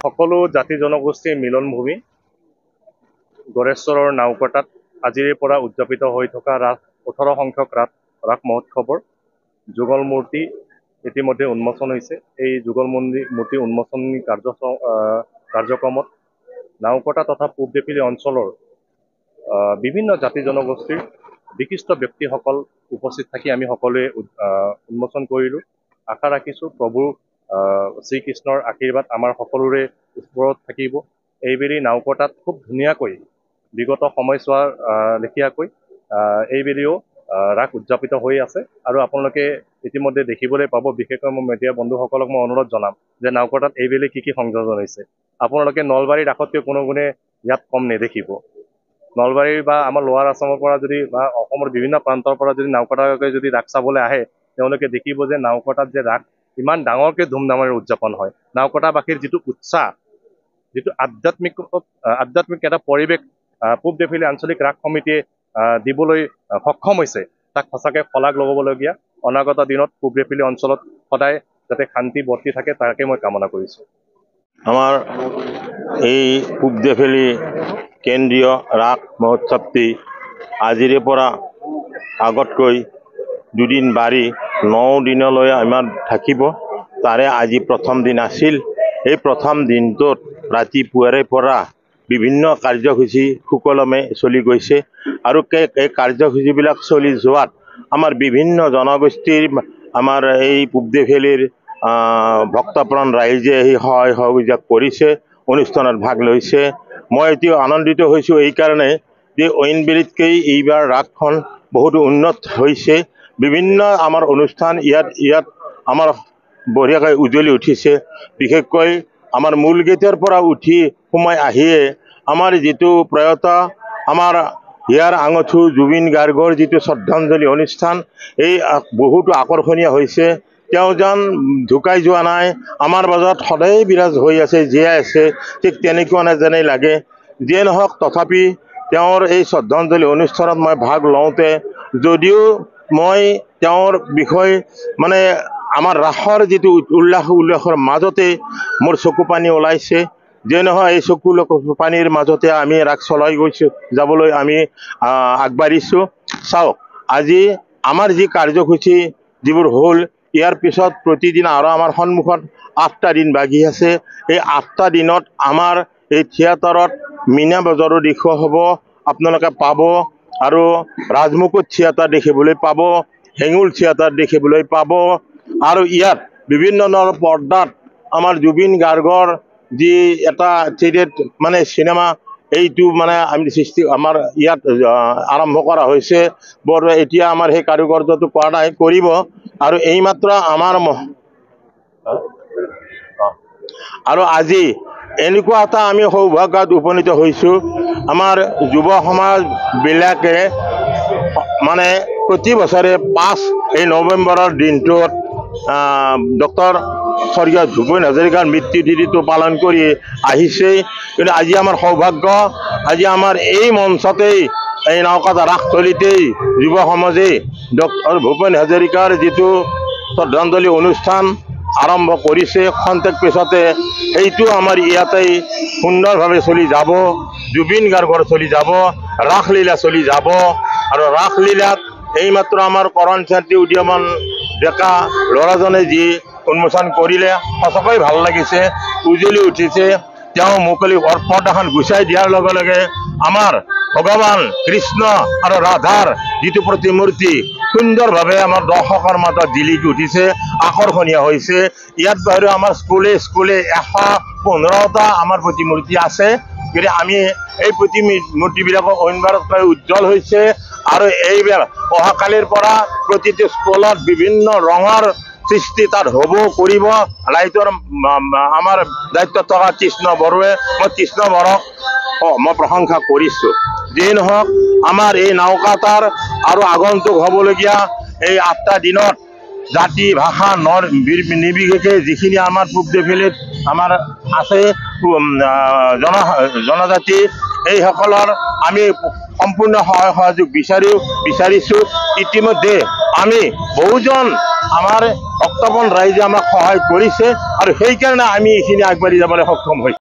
সকলো জাতি জনগোষ্ঠীৰ মিলনভূমি গড়েশ্বৰৰ নাওকটাত আজিৰে পৰা উদযাপিত হৈ থকা 18 সংখ্যক ৰাস মহোৎসৱৰ যুগল মূৰ্তি ইতিমধ্যে উন্মোচন হৈছে। এই যুগল মূৰ্তি উন্মোচন কাৰ্যক্ৰমত নাওকটা তথা পূব বেপিলি অঞ্চলৰ বিভিন্ন জাতি জনগোষ্ঠীৰ বিশিষ্ট ব্যক্তিসকল উপস্থিত থাকি আমি সকলোৱে উন্মোচন কৰিলোঁ। আশা ৰাখিছোঁ প্ৰভু শ্ৰীকৃষ্ণৰ আশীৰ্বাদ আমাৰ সকলোৰে ওপৰত থাকিব। এইবেলি নাওকটাত খুব ধুনীয়াকৈ বিগত সময়ছোৱাৰ লেখীয়াকৈ এইবেলিও ৰাস উদযাপিত হৈ আছে আৰু আপোনালোকে ইতিমধ্যে দেখিবলৈ পাব। বিশেষকৈ মোৰ মিডিয়া বন্ধুসকলক মই অনুৰোধ জনাম যে নাওকটাত এইবেলি কি সংযোজন হৈছে। আপোনালোকে নলবাৰীৰ ৰাসতকৈ কোনো গুণে ইয়াত কম নেদেখিব। নলবাৰীৰ বা আমাৰ লোৱাৰ আছামৰ পৰা যদি বা অসমৰ বিভিন্ন প্ৰান্তৰ পৰা যদি নাওকটাকে যদি ৰাস চাবলৈ আহে, তেওঁলোকে দেখিব যে নাওকটাত যে ৰাস ইমান ডাঙৰকৈ ধুমধামেৰে উদযাপন হয়। নাওকটাবাসীৰ যিটো উৎসাহ, যিটো আধ্যাত্মিক এটা পৰিৱেশ পূব বেপিলি আঞ্চলিক ৰাস সমিতিয়ে দিবলৈ সক্ষম হৈছে, তাক সঁচাকৈ শলাগ ল'বলগীয়া। অনাগত দিনত পূব বেপিলি অঞ্চলত সদায় যাতে শান্তি বৰ্তি থাকে তাকে মই কামনা কৰিছোঁ। আমাৰ এই পূব বেপিলি কেন্দ্ৰীয় ৰাস মহোৎসৱটি আজিৰে পৰা আগতকৈ দুদিন বাঢ়ি 9 দিনলৈ আমাৰ থাকিব। তাৰে আজি প্ৰথম দিন আছিল। এই প্ৰথম দিনটোত ৰাতিপুৱাৰে পৰা বিভিন্ন কাৰ্যসূচী সুকলমে চলি গৈছে আৰু এই কাৰ্যসূচীবিলাক চলি যোৱাত আমাৰ বিভিন্ন জনগোষ্ঠীৰ আমাৰ এই পূব বেপিলিৰ ভক্তপ্ৰাণ ৰাইজে এই সহায় সহযোগিতা কৰিছে, অনুষ্ঠানত ভাগ লৈছে। মই এতিয়া আনন্দিত হৈছোঁ এইকাৰণে যে অইনবেলিতকৈ এইবাৰ ৰাসখন বহুতো উন্নত হৈছে। বিভিন্ন আমাৰ অনুষ্ঠান ইয়াত আমাৰ বঢ়িয়াকৈ উজ্বলি উঠিছে। বিশেষকৈ আমাৰ মূল গেটৰ পৰা উঠি সোমাই আহিয়ে আমাৰ যিটো প্ৰয়াত আমাৰ হিয়াৰ আঙঠু জুবিন গাৰ্গৰ যিটো শ্ৰদ্ধাঞ্জলি অনুষ্ঠান, এই বহুতো আকৰ্ষণীয় হৈছে। তেওঁ যেন ঢুকাই যোৱা নাই, আমাৰ মাজত সদায় বিৰাজ হৈ আছে, জীয়াই আছে, ঠিক তেনেকুৱা যেনেই লাগে। যিয়ে নহওক তথাপি তেওঁৰ এই শ্ৰদ্ধাঞ্জলি অনুষ্ঠানত মই ভাগ লওঁতে যদিও মই তেওঁৰ বিষয়ে মানে আমাৰ ৰাসৰ যিটো উল্লাসৰ মাজতে মোৰ চকু পানী ওলাইছে। যিয়ে নহয় এই চকু পানীৰ মাজতে আমি ৰাস চলাই যাবলৈ আমি আগবাঢ়িছোঁ। চাওক, আজি আমাৰ যি কাৰ্যসূচী যিবোৰ হ'ল, ইয়াৰ পিছত প্ৰতিদিন আৰু আমাৰ সন্মুখত 8টা দিন বাকী আছে। এই 8টা দিনত আমাৰ এই থিয়েটাৰত মীনা বজাৰৰ দেখুওৱা হ'ব, আপোনালোকে পাব। আৰু ৰাজমুকুট থিয়েটাৰ দেখিবলৈ পাব, হেঙুল থিয়েটাৰ দেখিবলৈ পাব। আৰু ইয়াত বিভিন্ন ধৰণৰ পৰ্দাত আমাৰ জুবিন গাৰ্গৰ যি এটা মানে চিনেমা, এইটো মানে আমাৰ ইয়াত আৰম্ভ কৰা হৈছে। বৰ এতিয়া আমাৰ সেই কাৰুকাৰ্যটো কৰা নাই, কৰিব। আৰু এইমাত্ৰ আমাৰ আৰু আজি এনেকুৱা এটা আমি সৌভাগ্যত উপনীত হৈছোঁ, আমাৰ যুৱ সমাজবিলাকে মানে প্ৰতি বছৰে 5 নৱেম্বৰৰ দিনটোত ডক্টৰ স্বৰ্গীয় ভূপেন হাজৰিকাৰ মৃত্যু তিথিটো পালন কৰি আহিছে। কিন্তু আজি আমাৰ সৌভাগ্য, আজি আমাৰ এই মঞ্চতেই, এই নাওকটা ৰাসস্থলীতেই যুৱ সমাজে ডক্টৰ ভূপেন হাজৰিকাৰ যিটো শ্ৰদ্ধাঞ্জলি অনুষ্ঠান আৰম্ভ কৰিছে, খন্তেক পিছতে সেইটো আমাৰ ইয়াতেই সুন্দৰভাৱে চলি যাব। জুবিন গাৰ্গৰ চলি যাব, ৰাসলীলা চলি যাব। আৰু ৰাসলীলাত এইমাত্ৰ আমাৰ কৰণ ছাত্ৰী উদীয়মান ডেকা ল'ৰাজনে যি উন্মোচন কৰিলে, সঁচাকৈ ভাল লাগিছে, উজ্বলি উঠিছে। তেওঁ মুকলি পৰ্দাখন গুচাই দিয়াৰ লগে লগে আমাৰ ভগৱান কৃষ্ণ আৰু ৰাধাৰ যিটো প্ৰতিমূৰ্তি সুন্দৰভাৱে আমাৰ দৰ্শকৰ মাজত জিলিকি উঠিছে, আকৰ্ষণীয় হৈছে। ইয়াত বাৰু আমাৰ স্কুলে 115টা আমাৰ প্ৰতিমূৰ্তি আছে। গতিকে আমি এই প্ৰতিমূৰ্তিবিলাকৰ অইনবাৰতকৈ উজ্জ্বল হৈছে। আৰু এইবাৰ অহাকালিৰ পৰা প্ৰতিটো স্কুলত বিভিন্ন ৰঙৰ সৃষ্টি তাত কৰিব। লাইটৰ আমাৰ দায়িত্বত থকা কৃষ্ণ বড়োৱে, মই কৃষ্ণ বড়োক মই প্ৰশংসা কৰিছোঁ। যিয়ে নহওক আমাৰ এই নাওকাটাৰ আৰু আগন্তুক হ'বলগীয়া এই 8টা দিনত জাতি ভাষা নিৰ্বিশেষে যিখিনি আমাৰ পূব বেপিলিত আমাৰ আছে জনজাতি, এইসকলৰ আমি সম্পূৰ্ণ সহায় সহযোগ বিচাৰিছোঁ। ইতিমধ্যে আমি বহুজন আমাৰ ভক্ত তপন ৰাইজে আমাক সহায় কৰিছে আৰু সেইকাৰণে আমি এইখিনি আগবাঢ়ি যাবলৈ সক্ষম হৈছোঁ।